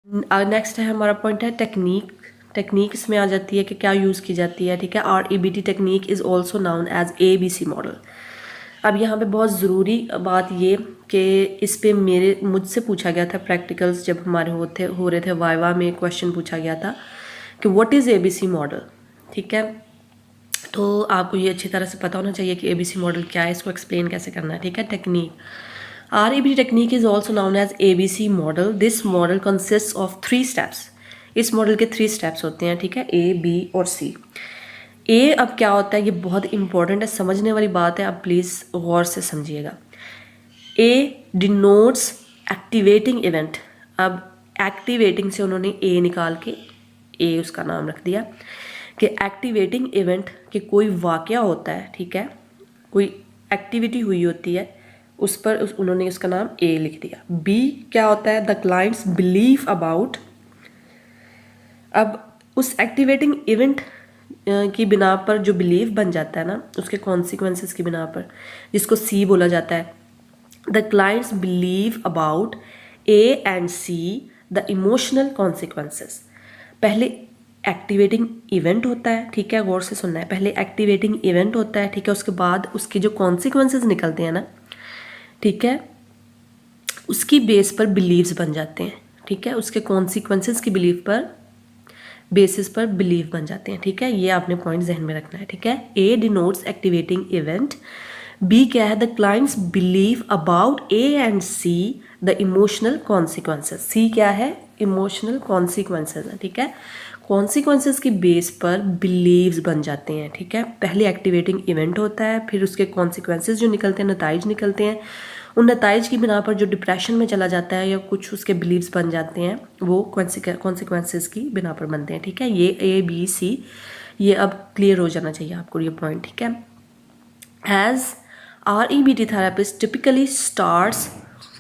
Next है हमारा point है टेक्निक। टेक्निक इसमें आ जाती है कि क्या यूज़ की जाती है, ठीक है। REBT technique is also known as ABC model. अब यहाँ पे बहुत ज़रूरी बात ये कि इस पे मुझसे पूछा गया था प्रैक्टिकल्स जब हमारे हो रहे थे वाइवा में क्वेश्चन पूछा गया था कि व्हाट इज़ ABC मॉडल, ठीक है। तो आपको ये अच्छी तरह से पता होना चाहिए कि ABC मॉडल क्या है, इसको एक्सप्लेन कैसे करना है, ठीक है। Technique REBT technique is also known as ABC model. This model consist of 3 steps. इस मॉडल के 3 स्टेप्स होते हैं, ठीक है, A, B और C। A अब क्या होता है, ये बहुत इंपॉर्टेंट है, समझने वाली बात है, आप प्लीज़ गौर से समझिएगा। A denotes activating event. अब एक्टिवेटिंग से उन्होंने A निकाल के A उसका नाम रख दिया कि एक्टिवेटिंग इवेंट कि कोई वाक़या होता है, ठीक है, कोई एक्टिविटी हुई होती है, उस पर उन्होंने उसका नाम A लिख दिया। B क्या होता है, द क्लाइंट्स बिलीव अबाउट। अब उस एक्टिवेटिंग इवेंट की बिना पर जो बिलीव बन जाता है ना, उसके कॉन्सिक्वेंसेस की बिना पर, जिसको C बोला जाता है, the client's believe about A and C the emotional consequences. पहले एक्टिवेटिंग इवेंट होता है, ठीक है, गौर से सुनना है। पहले एक्टिवेटिंग इवेंट होता है, ठीक है, उसके बाद उसके जो कॉन्सिक्वेंसेस निकलते हैं ना, ठीक है, उसकी बेस पर बिलीव्स बन जाते हैं, ठीक है, उसके कॉन्सिक्वेंसेस की बिलीव पर बेसिस पर बिलीव बन जाते हैं, ठीक है। ये आपने पॉइंट जहन में रखना है, ठीक है। A denotes activating event. B क्या है, the client's believe about A and C the emotional consequences. C क्या है, इमोशनल कॉन्सिक्वेंसेस है, ठीक है। कॉन्सिक्वेंसेस की बेस पर बिलीव्स बन जाते हैं, ठीक है। पहले एक्टिवेटिंग इवेंट होता है, फिर उसके कॉन्सिक्वेंसेस जो निकलते हैं, नताइज निकलते हैं, उन नताइज की बिना पर जो डिप्रेशन में चला जाता है या कुछ उसके बिलीव्स बन जाते हैं, वो कॉन्सिक्वेंसेस की बिना पर बनते हैं, ठीक है। ये ABC ये अब क्लियर हो जाना चाहिए आपको ये पॉइंट, ठीक है। As REBT therapist typically starts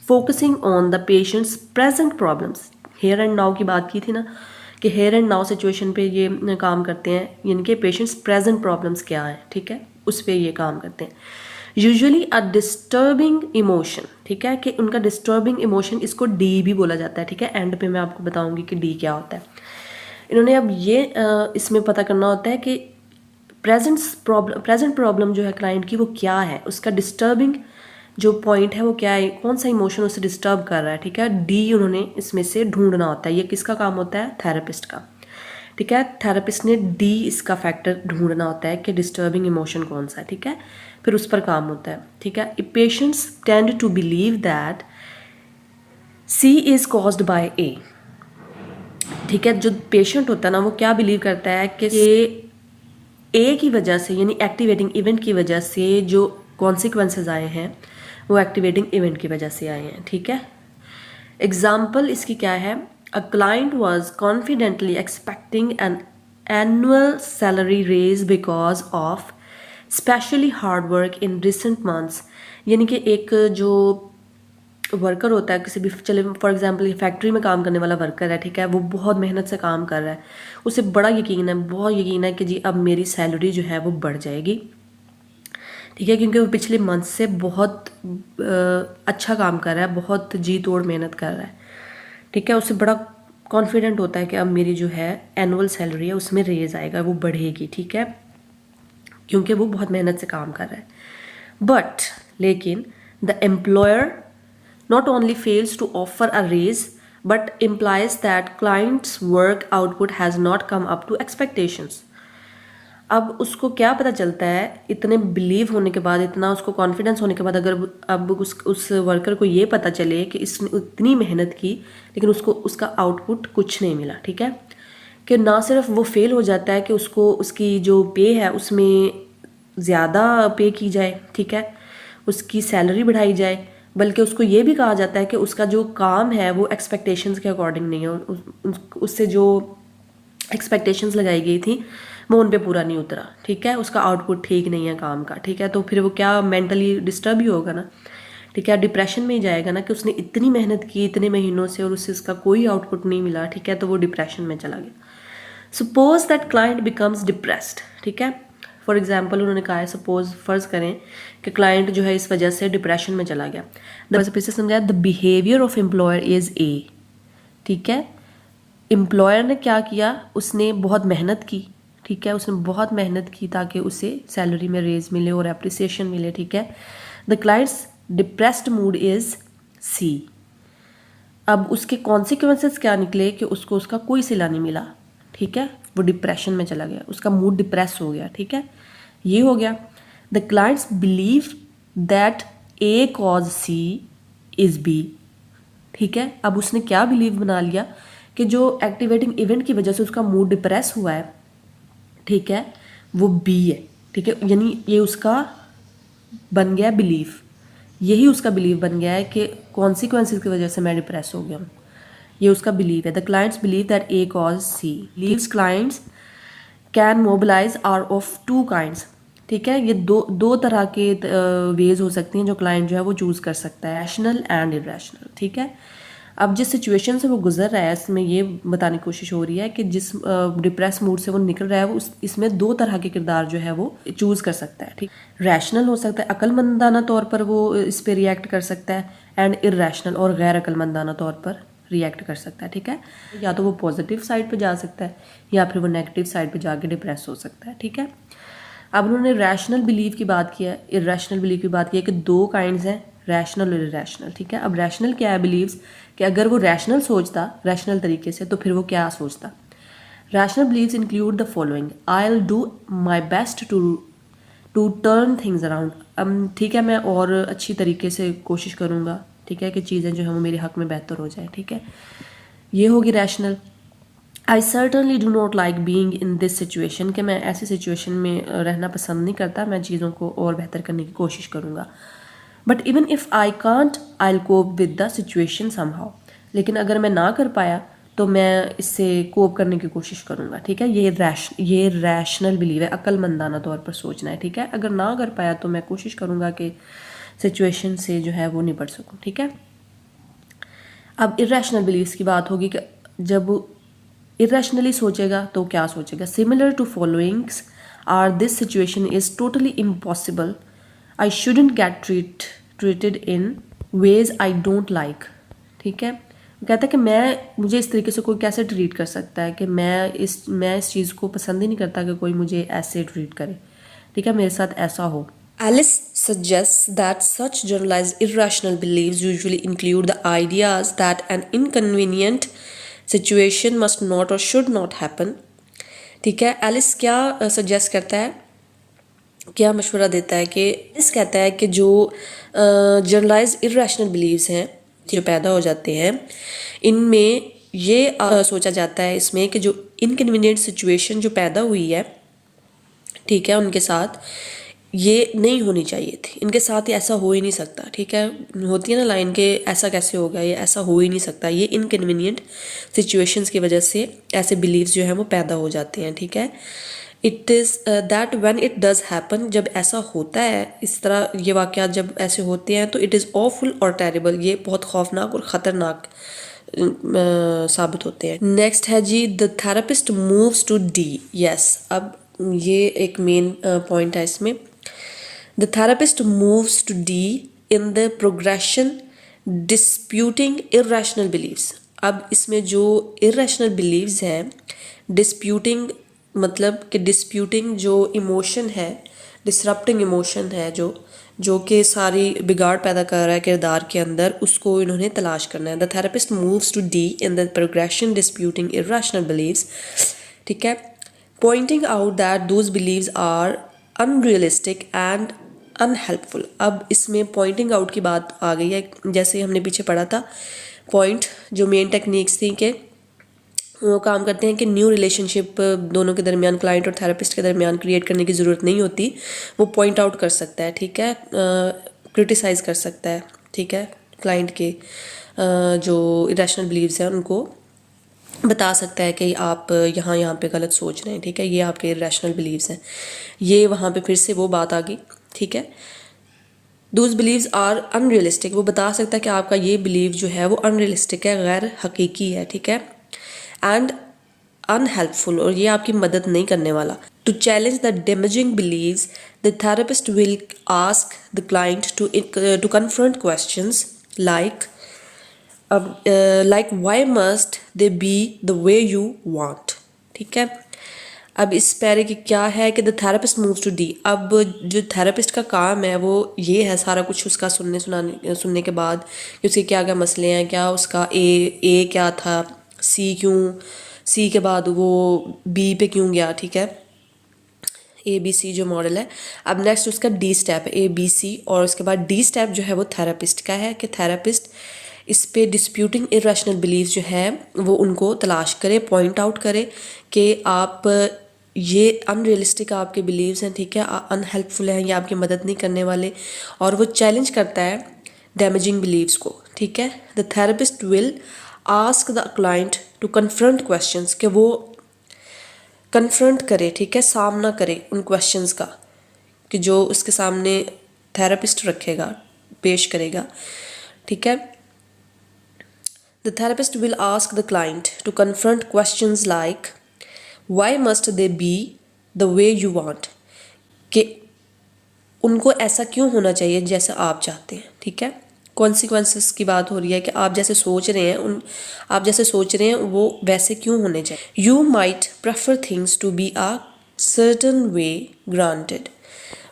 focusing on the patients present problems. Here and now की बात की थी ना कि हेयर एंड नाउ सिचुएशन पे ये काम करते हैं, इनके पेशेंट्स प्रेजेंट प्रॉब्लम्स क्या हैं, ठीक है, उस पर ये काम करते हैं। यूजुअली अ डिस्टर्बिंग इमोशन, ठीक है, कि उनका डिस्टर्बिंग इमोशन, इसको D भी बोला जाता है, ठीक है। एंड पे मैं आपको बताऊंगी कि D क्या होता है। इन्होंने अब ये इसमें पता करना होता है कि प्रेजेंट प्रॉब्लम जो है क्लाइंट की वो क्या है, उसका डिस्टर्बिंग जो पॉइंट है वो क्या है, कौन सा इमोशन उसे डिस्टर्ब कर रहा है, ठीक है। D उन्होंने इसमें से ढूंढना होता है। ये किसका काम होता है, थेरेपिस्ट का, ठीक है। थेरेपिस्ट ने D इसका फैक्टर ढूंढना होता है कि डिस्टर्बिंग इमोशन कौन सा है, ठीक है, फिर उस पर काम होता है, ठीक है। Patients tend to believe that C is caused by A, ठीक है। जो पेशेंट होता है ना वो क्या बिलीव करता है कि A की वजह से, यानी एक्टिवेटिंग इवेंट की वजह से जो कॉन्सिक्वेंसेज आए हैं वो एक्टिवेटिंग इवेंट की वजह से आए हैं, ठीक है। एग्जाम्पल इसकी क्या है, a client was confidently expecting an annual salary raise because of specially hard work in recent months. यानी कि एक जो वर्कर होता है किसी भी, चले फॉर एग्जांपल फैक्ट्री में काम करने वाला वर्कर है, ठीक है, वो बहुत मेहनत से काम कर रहा है, उसे बड़ा यकीन है, बहुत यकीन है कि जी अब मेरी सैलरी जो है वो बढ़ जाएगी, ठीक है, क्योंकि वो पिछले मंथ से बहुत अच्छा काम कर रहा है, बहुत जी तोड़ मेहनत कर रहा है, ठीक है। उसे बड़ा कॉन्फिडेंट होता है कि अब मेरी जो है एनुअल सैलरी है उसमें रेज आएगा, वो बढ़ेगी, ठीक है, क्योंकि वो बहुत मेहनत से काम कर रहा है। बट लेकिन the employer not only fails to offer a raise but implies that client's work output has not come up to expectations. अब उसको क्या पता चलता है, इतने बिलीव होने के बाद, इतना उसको कॉन्फिडेंस होने के बाद, अगर अब उस वर्कर को ये पता चले कि इसने इतनी मेहनत की लेकिन उसको उसका आउटपुट कुछ नहीं मिला, ठीक है, कि ना सिर्फ वो फेल हो जाता है कि उसको उसकी जो पे है उसमें ज़्यादा पे की जाए, ठीक है, उसकी सैलरी बढ़ाई जाए, बल्कि उसको ये भी कहा जाता है कि उसका जो काम है वो एक्सपेक्टेशंस के अकॉर्डिंग नहीं है, उससे जो एक्सपेक्टेशंस लगाई गई थी वो उन पे पूरा नहीं उतरा, ठीक है, उसका आउटपुट ठीक नहीं है काम का, ठीक है, तो फिर वो क्या मेंटली डिस्टर्ब ही होगा ना, ठीक है, डिप्रेशन में ही जाएगा ना कि उसने इतनी मेहनत की इतने महीनों से और उससे उसका कोई आउटपुट नहीं मिला, ठीक है, तो वो डिप्रेशन में चला गया। Suppose that client becomes depressed, ठीक है, फॉर एग्जाम्पल उन्होंने कहा है, सपोज फर्ज करें कि क्लाइंट जो है इस वजह से डिप्रेशन में चला गया। फिर से समझाया, the behaviour of employer is A, ठीक है, एम्प्लॉयर ने क्या किया, उसने बहुत मेहनत की, ठीक है, उसने बहुत मेहनत की ताकि उसे सैलरी में रेज मिले और अप्रिसिएशन मिले, ठीक है। The client's depressed mood is C. अब उसके कॉन्सिक्वेंसेस क्या निकले कि उसको उसका कोई सिला नहीं मिला, ठीक है, वो डिप्रेशन में चला गया, उसका मूड डिप्रेस हो गया, ठीक है, ये हो गया। The client's believe that A cause C is B, ठीक है। अब उसने क्या बिलीव बना लिया कि जो एक्टिवेटिंग इवेंट की वजह से उसका मूड डिप्रेस हुआ है, ठीक है, वो बी है, ठीक है, यानी ये उसका बन गया बिलीफ, यही उसका बिलीव बन गया है कि कॉन्सिक्वेंसेस की वजह से मैं डिप्रेस हो गया हूँ, ये उसका बिलीव है। The client's believe that A cause C. Leaves clients can mobilize are of two kinds, ठीक है, ये दो तरह के वेज हो सकती हैं जो क्लाइंट जो है वो चूज़ कर सकता है, रैशनल एंड इरेशनल, ठीक है। अब जिस सिचुएशन से वो गुजर रहा है इसमें ये बताने की कोशिश हो रही है कि जिस डिप्रेस मूड से वो निकल रहा है वो इसमें दो तरह के किरदार जो है वो चूज़ कर सकता है, ठीक। रैशनल हो सकता है, अक्लमंदाना तौर पर वो इस पर रिएक्ट कर सकता है, एंड इरेशनल और गैर अक्लमंदाना तौर पर रिएक्ट कर सकता है, ठीक है। या तो वो पॉजिटिव साइड पे जा सकता है या फिर वो नेगेटिव साइड पे जाके डिप्रेस हो सकता है, ठीक है। अब उन्होंने रैशनल बिलीव की बात की है, इरेशनल बिलीव की बात की है कि दो काइंड्स हैं, रैशनल और इरेशनल, ठीक है। अब रैशनल क्या है, बिलीव्स कि अगर वो रैशनल सोचता रैशनल तरीके से तो फिर वो क्या सोचता। Rational beliefs include the following, I will do my best to turn things around, ठीक है, मैं और अच्छी तरीके से कोशिश करूँगा, ठीक है, कि चीज़ें जो हैं वो मेरे हक में बेहतर हो जाए, ठीक है, ये होगी rational. I certainly do not like being in this situation, कि मैं ऐसी सिचुएशन में रहना पसंद नहीं करता, मैं चीज़ों को और बेहतर करने की कोशिश करूँगा। But even if I can't I will cope with the situation somehow, लेकिन अगर मैं ना कर पाया तो मैं इससे कोप करने की कोशिश करूँगा, ठीक है, ये रैशनल बिलीव है, अक्लमंदाना तौर पर सोचना है, ठीक है। अगर ना कर पाया तो मैं कोशिश करूँगा कि सिचुएशन से जो है वो निपट सकूँ, ठीक है। अब इरेशनल बिलीव्स की बात होगी कि जब इरेशनली सोचेगा तो क्या सोचेगा। Similar to followings are this situation is totally impossible, I shouldn't get treated in ways I don't like, ठीक है। कहता है कि मुझे इस तरीके से कोई कैसे ट्रीट कर सकता है कि मैं इस चीज़ को पसंद ही नहीं करता कि कोई मुझे ऐसे ट्रीट करे, ठीक है, मेरे साथ ऐसा हो। Alice suggests that such generalized irrational beliefs usually include the ideas that an inconvenient situation must not or should not happen, ठीक है। एलिस क्या सजेस्ट करता है, क्या मशवरा देता है कि एलिस कहता है कि जो जनरलाइज इरेशनल बिलीव्स हैं जो पैदा हो जाते हैं, इनमें ये सोचा जाता है इसमें कि जो इनकन्वीनियंट सिचुएशन जो पैदा हुई है, ठीक है, उनके साथ ये नहीं होनी चाहिए थी, इनके साथ ये ऐसा हो ही नहीं सकता, ठीक है, होती है ना लाइन के ऐसा कैसे होगा, ये ऐसा हो ही नहीं सकता, ये इनकन्वीनियंट सिचुएशंस की वजह से ऐसे बिलीव्स जो हैं वो पैदा हो जाते हैं, ठीक है। It is that when it does happen, जब ऐसा होता है, इस तरह ये वाक़यात जब ऐसे होते हैं तो इट इज़ ऑफुल और टेरिबल, ये बहुत खौफनाक और ख़तरनाक साबित होते हैं। नेक्स्ट है जी, the therapist moves to D. Yes, अब ये एक मेन पॉइंट है इसमें। The therapist moves to D in the progression disputing irrational beliefs. अब इसमें जो irrational beliefs हैं, disputing मतलब कि disputing जो emotion है, disrupting emotion है जो कि सारी बिगाड़ पैदा कर रहा है किरदार के अंदर, उसको इन्होंने तलाश करना है। The therapist moves to D in the progression disputing irrational beliefs, ठीक है, pointing out that those beliefs are unrealistic and unhelpful. अब इसमें पॉइंटिंग आउट की बात आ गई है, जैसे हमने पीछे पढ़ा था पॉइंट, जो मेन टेक्निक्स थी कि वो काम करते हैं कि न्यू रिलेशनशिप दोनों के दरमियान, क्लाइंट और थेरेपिस्ट के दरमियान क्रिएट करने की ज़रूरत नहीं होती, वो पॉइंट आउट कर सकता है, ठीक है, क्रिटिसाइज़ कर सकता है, ठीक है, क्लाइंट के जो इरेशनल बिलीव्स हैं उनको बता सकता है कि आप यहाँ पे गलत सोच रहे हैं, ठीक है, ये आपके इरेशनल बिलीव्स हैं। ये वहाँ पे फिर से वो बात आ गई, ठीक है। दोज बिलीव्स आर अनरियलिस्टिक, वो बता सकता है कि आपका ये बिलीव जो है वो अनरियलिस्टिक है, गैर हकीकी है, ठीक है, एंड अनहेल्पफुल, और ये आपकी मदद नहीं करने वाला। To challenge the damaging beliefs, the therapist will ask the client to confront questions like अब like why must they be the way you want, ठीक है। अब इस पैरे की क्या है कि the therapist moves to D. अब जो थेरेपिस्ट का काम है वो ये है सारा कुछ उसका सुनने के बाद कि उसके क्या क्या मसले हैं, क्या उसका ए क्या था, सी के बाद वो बी पे क्यों गया, ठीक है। ABC जो मॉडल है। अब नेक्स्ट उसका डी स्टेप है ABC, और उसके बाद डी स्टेप जो है वो थेरेपिस्ट का है कि थेरेपिस्ट इस पे डिस्प्यूटिंग इरेशनल बिलीफ जो है वो उनको तलाश करे, पॉइंट आउट करे कि आप ये अनरियलिस्टिक आपके बिलीव्स हैं, ठीक है, अनहेल्पफुल हैं, ये आपकी मदद नहीं करने वाले, और वो चैलेंज करता है डैमेजिंग बिलीव्स को, ठीक है। The therapist will ask the client to confront questions, कि वो कन्फ्रंट करे, ठीक है, सामना करे उन क्वेश्चंस का कि जो उसके सामने थेरेपिस्ट रखेगा, पेश करेगा, ठीक है। The therapist will ask the client to confront questions like why must they be the way you want, कि उनको ऐसा क्यों होना चाहिए जैसा आप चाहते हैं, ठीक है। कॉन्सिक्वेंसेस की बात हो रही है कि आप जैसे सोच रहे हैं आप जैसे सोच रहे हैं वो वैसे क्यों होने चाहिए। You might prefer things to be a certain way granted,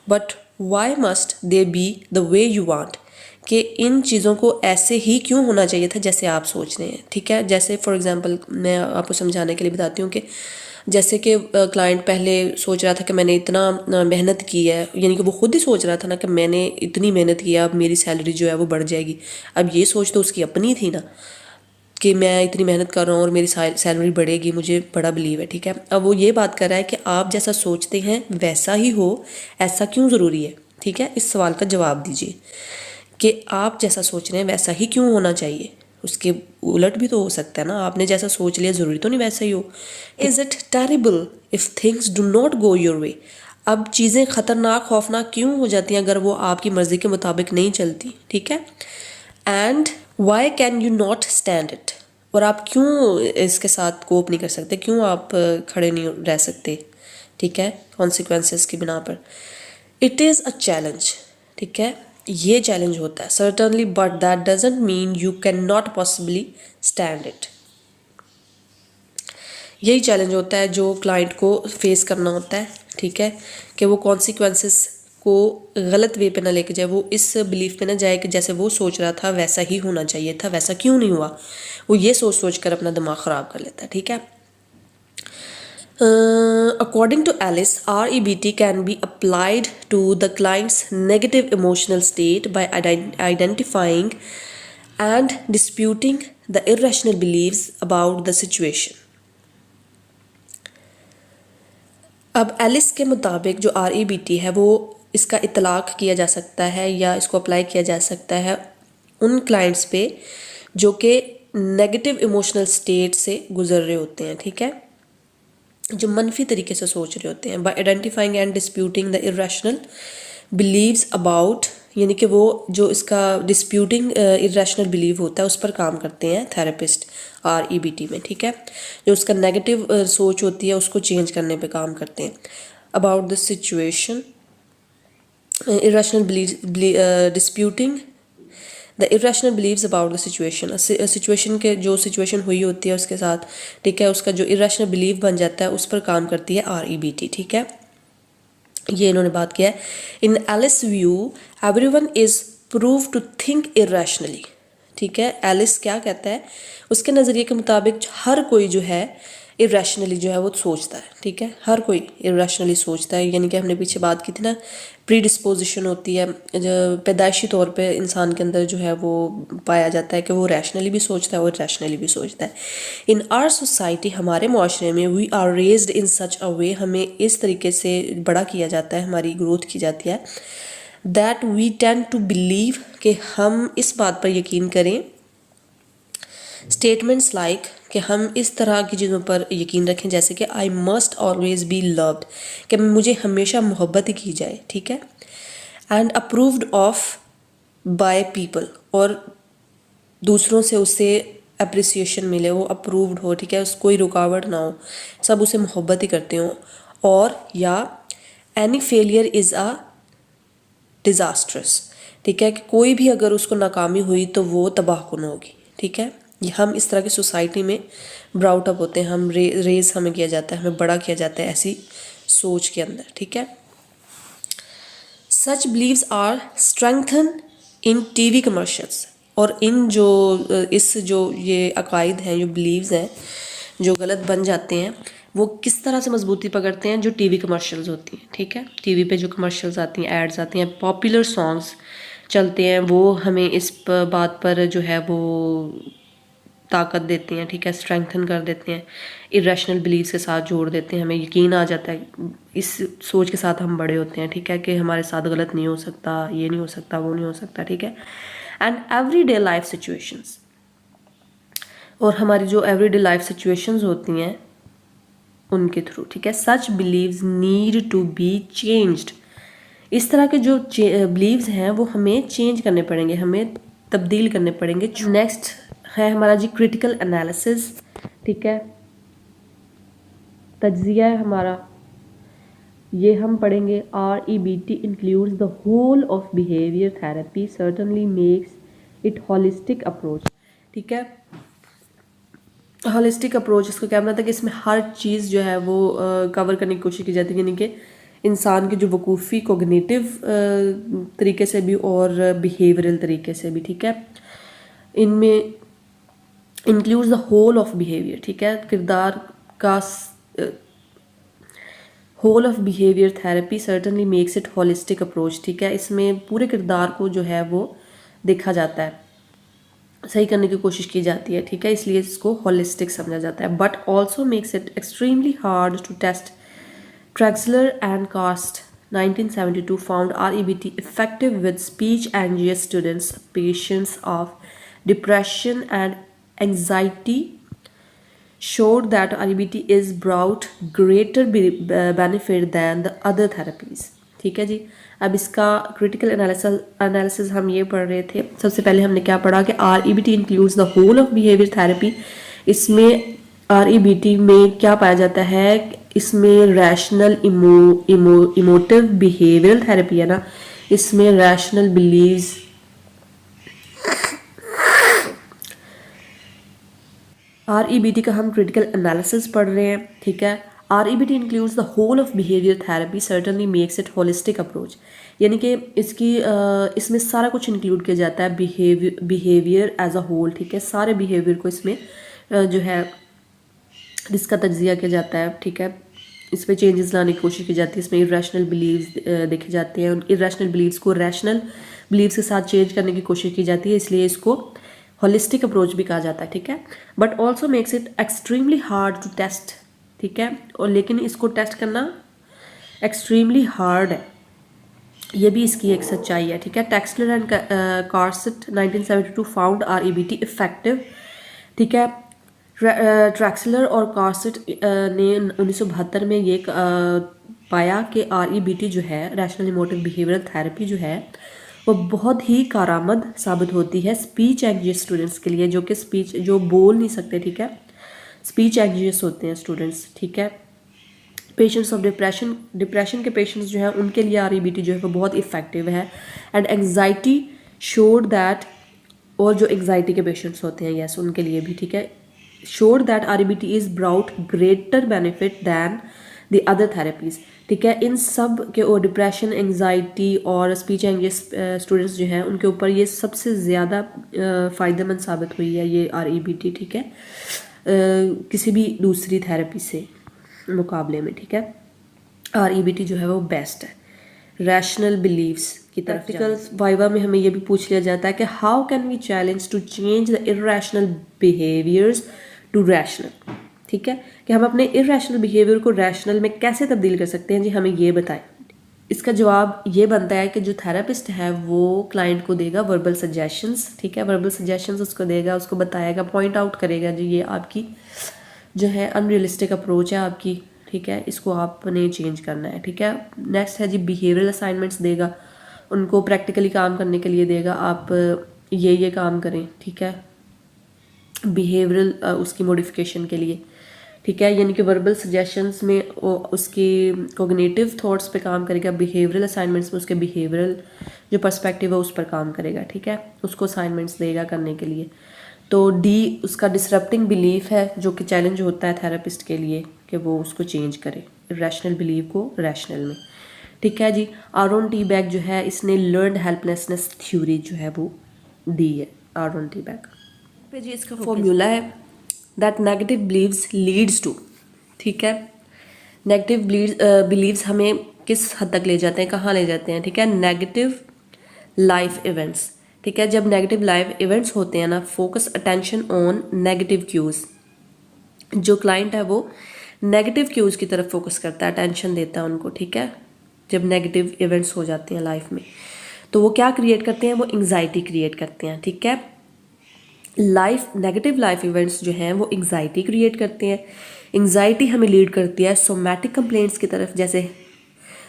but why must they be the way you want, कि इन चीज़ों को ऐसे ही क्यों होना चाहिए था जैसे आप सोच रहे हैं, ठीक है। जैसे फॉर एग्जांपल मैं आपको समझाने के लिए बताती हूँ कि जैसे कि क्लाइंट पहले सोच रहा था कि मैंने इतना मेहनत की है, यानी कि वो खुद ही सोच रहा था ना कि मैंने इतनी मेहनत की है, अब मेरी सैलरी जो है वो बढ़ जाएगी। अब ये सोच तो उसकी अपनी थी ना कि मैं इतनी मेहनत कर रहा हूँ और मेरी सैलरी बढ़ेगी, मुझे बड़ा बिलीव है, ठीक है। अब वो ये बात कर रहा है कि आप जैसा सोचते हैं वैसा ही हो, ऐसा क्यों ज़रूरी है, ठीक है। इस सवाल का जवाब दीजिए कि आप जैसा सोच रहे हैं वैसा ही क्यों होना चाहिए। उसके उलट भी तो हो सकता है ना, आपने जैसा सोच लिया ज़रूरी तो नहीं वैसा ही हो। Is it terrible if things do not go your way. अब चीज़ें ख़तरनाक खौफनाक क्यों हो जाती हैं अगर वो आपकी मर्ज़ी के मुताबिक नहीं चलती, ठीक है। And why can you not stand it, और आप क्यों इसके साथ कोप नहीं कर सकते, क्यों आप खड़े नहीं रह सकते, ठीक है, कॉन्सिक्वेंसेस की बिना पर। इट इज़ अ चैलेंज, ठीक है, ये चैलेंज होता है certainly, but that doesn't mean you can not possibly stand it. यही चैलेंज होता है जो क्लाइंट को फेस करना होता है, ठीक है, कि वो कॉन्सिक्वेंसेस को गलत वे पे ना लेके जाए, वो इस बिलीफ पे ना जाए कि जैसे वो सोच रहा था वैसा ही होना चाहिए था, वैसा क्यों नहीं हुआ, वो ये सोच सोच कर अपना दिमाग ख़राब कर लेता है, ठीक है। According to Alice, REBT can be applied to the client's negative emotional state by identifying and disputing the irrational beliefs about the situation. अब एलिस के मुताबिक जो REBT है वो इसका इतलाक़ किया जा सकता है या इसको अप्लाई किया जा सकता है उन क्लाइंट्स पे जो कि नेगेटिव इमोशनल स्टेट से गुजर रहे होते हैं, ठीक है, जो मनफी तरीके से सोच रहे होते हैं। By identifying and disputing the irrational beliefs about, यानी कि वो जो इसका डिस्प्यूटिंग इरेशनल बिलीव होता है उस पर काम करते हैं थेरेपिस्ट REBT में, ठीक है। जो उसका नेगेटिव सोच होती है उसको चेंज करने पे काम करते हैं। About the situation, irrational belief, disputing the irrational beliefs about the situation, situation के जो सिचुएशन हुई होती है उसके साथ, ठीक है, उसका जो इरेशनल बिलीव बन जाता है उस पर काम करती है REBT, ठीक है। ये इन्होंने बात किया है। In Ellis view everyone is prone to think irrationally, ठीक है। एलिस क्या कहता है, उसके नज़रिए के मुताबिक हर कोई जो है इरेशनली जो है वो सोचता है, ठीक है, हर कोई इरेशनली सोचता है। यानी कि हमने पीछे बात की थी ना, प्री डिस्पोजिशन होती है, जो पैदाइशी तौर पे इंसान के अंदर जो है वो पाया जाता है कि वो रैशनली भी सोचता है और रैशनली भी सोचता है। इन आवर सोसाइटी, हमारे माशरे में, वी आर रेज्ड इन सच अ वे, हमें इस तरीके से बड़ा किया जाता है, हमारी ग्रोथ की जाती है, that we tend to believe, कि हम इस बात पर यकीन करें, स्टेटमेंट्स लाइक, कि हम इस तरह की चीज़ों पर यकीन रखें जैसे कि I must always be loved, कि मुझे हमेशा मोहब्बत ही की जाए, ठीक है, and approved of by people, और दूसरों से उसे अप्रिसिएशन मिले, वो अप्रूव्ड हो, ठीक है, उस कोई रुकावट ना हो, सब उसे मोहब्बत ही करते हों। और या any failure is a disastrous, ठीक है, कि कोई भी अगर उसको नाकामी हुई तो वो तबाहकुन होगी, ठीक है। ये हम इस तरह की सोसाइटी में ब्राउट अप होते हैं, हम रेज हमें किया जाता है, हमें बड़ा किया जाता है ऐसी सोच के अंदर, ठीक है। Such beliefs are strengthen in TV commercials, और इन जो इस जो ये अकायद हैं, जो बिलीव्स हैं जो गलत बन जाते हैं, वो किस तरह से मजबूती पकड़ते हैं, जो टीवी कमर्शियल्स होती हैं, ठीक है। टीवी पे जो कमर्शियल्स आती हैं, एड्स आती हैं, पॉपुलर सॉन्ग्स चलते हैं, वो हमें इस बात पर जो है वो ताकत देते हैं, ठीक है, स्ट्रेंथन कर देते हैं, इरेशनल बिलीव्स के साथ जोड़ देते हैं, हमें यकीन आ जाता है, इस सोच के साथ हम बड़े होते हैं, ठीक है, कि हमारे साथ गलत नहीं हो सकता, ये नहीं हो सकता, वो नहीं हो सकता, ठीक है। एंड एवरीडे लाइफ सिचुएशंस, और हमारी जो एवरीडे लाइफ सिचुएशंस होती हैं उनके थ्रू, ठीक है। Such beliefs need to be changed, इस तरह के जो बिलीव्स हैं वो हमें चेंज करने पड़ेंगे, हमें तब्दील करने पड़ेंगे। नेक्स्ट है हमारा जी क्रिटिकल एनालिसिस, ठीक है, तज्जिया है हमारा, ये हम पढ़ेंगे। REBT includes the whole of behaviour therapy, certainly makes it holistic approach, ठीक है। होलिस्टिक अप्रोच, इसको क्या मतलब कि इसमें हर चीज़ जो है वो कवर करने की कोशिश की जाती है, यानी कि इंसान की जो वकूफ़ी कोग्निटिव तरीके से भी और बिहेवियरल तरीके से भी, ठीक है। इनमें includes the whole of behaviour, ठीक है, किरदार का whole of behaviour therapy certainly makes it holistic approach, ठीक है। इसमें पूरे किरदार को जो है वो देखा जाता है, सही करने की कोशिश की जाती है, ठीक है, इसलिए इसको होलिस्टिक समझा जाता है। But also makes it extremely hard to test. Traxler and Karst 1972 found REBT effective with speech anxious students, patients of depression and anxiety, showed that REBT is brought greater benefit than the other therapies, ठीक है जी। अब इसका critical analysis हम ये पढ़ रहे थे। सबसे पहले हमने क्या पढ़ा कि REBT includes the whole of behaviour therapy, इसमें REBT में क्या पाया जाता है, इसमें रैशनल इमोटिव बिहेवियरल थेरेपी है ना, इसमें रैशनल बिलीव्स, REBT का हम क्रिटिकल एनालिसिस पढ़ रहे हैं, ठीक है। REBT includes the whole of behaviour therapy, certainly makes it holistic approach, यानी कि इसमें सारा कुछ इंक्लूड किया जाता है, बिहेवियर एज अ होल, ठीक है, सारे बिहेवियर को इसमें जो है जिसका तज्जिया किया जाता है, ठीक है, इस पर चेंजेस लाने की कोशिश की जाती है। इसमें इरेशनल बिलीव्स देखे जाते हैं, इरेशनल बिलीव्स को रैशनल बिलीव्स के साथ चेंज करने की कोशिश की जाती है, इसलिए इसको होलिस्टिक अप्रोच भी कहा जाता है, ठीक है। But also makes it extremely hard to test, ठीक है, और लेकिन इसको टेस्ट करना एक्सट्रीमली हार्ड है, ये भी इसकी एक सच्चाई है, ठीक है। Trexler and Karst 1972 found REBT effective, ठीक है। ट्रैक्सलर और कार्स्ट ने 1972 में ये पाया कि REBT जो है, रैशनल इमोटिव बिहेवियरल थेरेपी जो है, वो बहुत ही कारआमद साबित होती है स्पीच एंग्जियस स्टूडेंट्स के लिए, जो कि स्पीच जो बोल नहीं सकते, ठीक है, स्पीच एंग्जियस होते हैं स्टूडेंट्स, ठीक है। पेशेंट्स ऑफ डिप्रेशन के पेशेंट्स जो है उनके लिए REBT जो है वो बहुत इफेक्टिव है। एंड एंग्जाइटी शोड दैट, और जो एंग्जाइटी के पेशेंट्स होते हैं, यस, उनके लिए भी, ठीक है, showed that REBT is brought greater benefit than the other therapies, ठीक है। इन सब के और डिप्रेशन, एंग्जाइटी और स्पीच एंग्जियस स्टूडेंट्स जो हैं उनके ऊपर ये सबसे ज़्यादा फ़ायदेमंद साबित हुई है ये REBT, ठीक है, किसी भी दूसरी थेरेपी से मुकाबले में, ठीक है। REBT जो है वो बेस्ट है। रैशनल बिलीव्स की तरफ प्रैक्टिकल वाइवा में हमें ये भी पूछ लिया जाता है कि how can we challenge to change the irrational behaviours to rational, ठीक है, कि हम अपने इरेशनल बिहेवियर को रैशनल में कैसे तब्दील कर सकते हैं जी, हमें ये बताएं। इसका जवाब ये बनता है कि जो थेरेपिस्ट है वो क्लाइंट को देगा वर्बल सजेशंस, ठीक है, वर्बल सजेशंस उसको देगा, उसको बताएगा, पॉइंट आउट करेगा जी ये आपकी जो है अनरियलिस्टिक अप्रोच है आपकी, ठीक है, इसको आपने चेंज करना है, ठीक है। नेक्स्ट है जी बिहेवियरल असाइनमेंट्स देगा, उनको प्रैक्टिकली काम करने के लिए देगा, आप ये काम करें, ठीक है, बिहेवियरल उसकी मॉडिफिकेशन के लिए, ठीक है, यानी कि वर्बल सजेशंस में उसकी कोग्निटिव थॉट्स पे काम करेगा, बिहेवियरल असाइनमेंट्स में उसके बिहेवियरल जो पर्सपेक्टिव है उस पर काम करेगा, ठीक है, उसको असाइनमेंट्स देगा करने के लिए। तो डी उसका डिसरप्टिंग बिलीफ है, जो कि चैलेंज होता है थेरेपिस्ट के लिए कि वो उसको चेंज करे, रैशनल बिलीव को रैशनल में। ठीक है जी। आरोन टी बैग जो है इसने लर्नड हेल्पलेसनेस थ्योरी जो है वो दी है, आरोन टी बैग पे जी। इसका फॉर्मूला है that negative beliefs leads to, ठीक है, नेगेटिव बिलीव्स हमें किस हद तक ले जाते हैं, कहाँ ले जाते हैं, ठीक है, नेगेटिव लाइफ इवेंट्स। ठीक है, जब नेगेटिव लाइफ इवेंट्स होते हैं ना, focus attention on negative cues. जो क्लाइंट है वो नेगेटिव क्यूज की तरफ फोकस करता है, अटेंशन देता है उनको। ठीक है, जब नेगेटिव इवेंट्स हो जाते हैं लाइफ में तो वो क्या क्रिएट करते हैं, वो एंग्जाइटी क्रिएट करते हैं। ठीक है, नेगेटिव लाइफ इवेंट्स जो हैं वो एंग्जाइटी क्रिएट करते हैं। एंग्जाइटी हमें लीड करती है सोमैटिक कंप्लेंट्स की तरफ, जैसे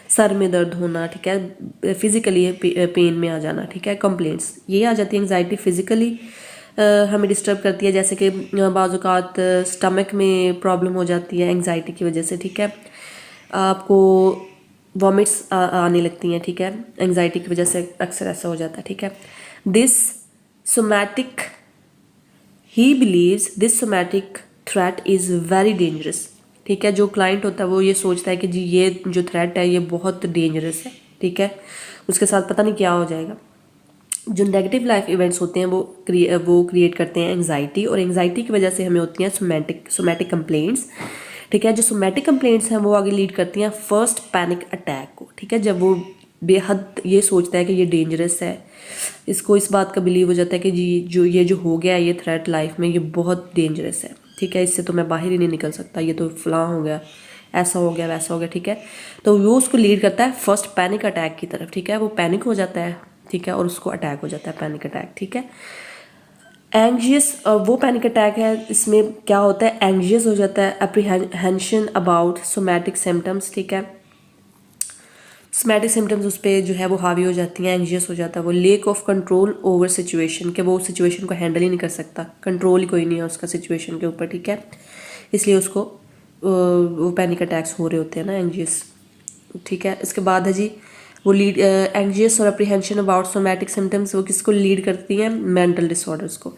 सर में दर्द होना, ठीक है, फिजिकली पेन में आ जाना। ठीक है, कंप्लेंट्स ये आ जाती है। एंग्जाइटी फिजिकली हमें डिस्टर्ब करती है, जैसे कि बाज़ औक़ात स्टमक में प्रॉब्लम हो जाती है एंग्जाइटी की वजह से। ठीक है, आपको वॉमिट्स आने लगती हैं। ठीक है, एंग्जाइटी की वजह से अक्सर ऐसा हो जाता है। ठीक है, this somatic he believes this somatic threat is very dangerous. ठीक है, जो क्लाइंट होता है वो ये सोचता है कि जी ये जो थ्रेट है ये बहुत डेंजरस है। ठीक है, उसके साथ पता नहीं क्या हो जाएगा। जो नेगेटिव लाइफ इवेंट्स होते हैं वो क्रिएट करते हैं एंग्जाइटी, और एंग्जाइटी की वजह से हमें होती हैं सोमैटिक कंप्लेंट्स। ठीक है, जो सोमैटिक कंप्लेंट्स हैं वो आगे लीड करती हैं फर्स्ट पैनिक अटैक को। ठीक है, जब वो बेहद ये सोचता है कि ये डेंजरस है, इसको इस बात का बिलीव हो जाता है कि जी जो हो गया ये थ्रेट लाइफ में ये बहुत डेंजरस है। ठीक है, इससे तो मैं बाहर ही नहीं निकल सकता, ये तो फलां हो गया, ऐसा हो गया, वैसा हो गया। ठीक है, तो वो उसको लीड करता है फर्स्ट पैनिक अटैक की तरफ। ठीक है, वो पैनिक हो जाता है। ठीक है, और उसको अटैक हो जाता है, पैनिक अटैक। ठीक है, एंग्जियस, वो पैनिक अटैक है, इसमें क्या होता है, एंग्जियस हो जाता है, अप्रीहेंशन अबाउट सोमैटिक सिम्टम्स। ठीक है, सोमैटिक सिम्टम्स उस पर जो है वो हावी हो जाती हैं, एंग्जियस हो जाता है वो। Lake of control over situation, कि वो सिचुएशन को हैंडल ही नहीं कर सकता, कंट्रोल ही कोई नहीं है उसका सिचुएशन के ऊपर। ठीक है, इसलिए उसको वो पैनिक अटैक्स हो रहे होते हैं ना, एंग्जियस। ठीक है, इसके बाद है जी वो लीड एंग्जियस और अप्रीहेंशन अबाउट सोमैटिक सिम्टम्स, वो किसको लीड करती हैं, मेंटल डिसऑर्डर्स को।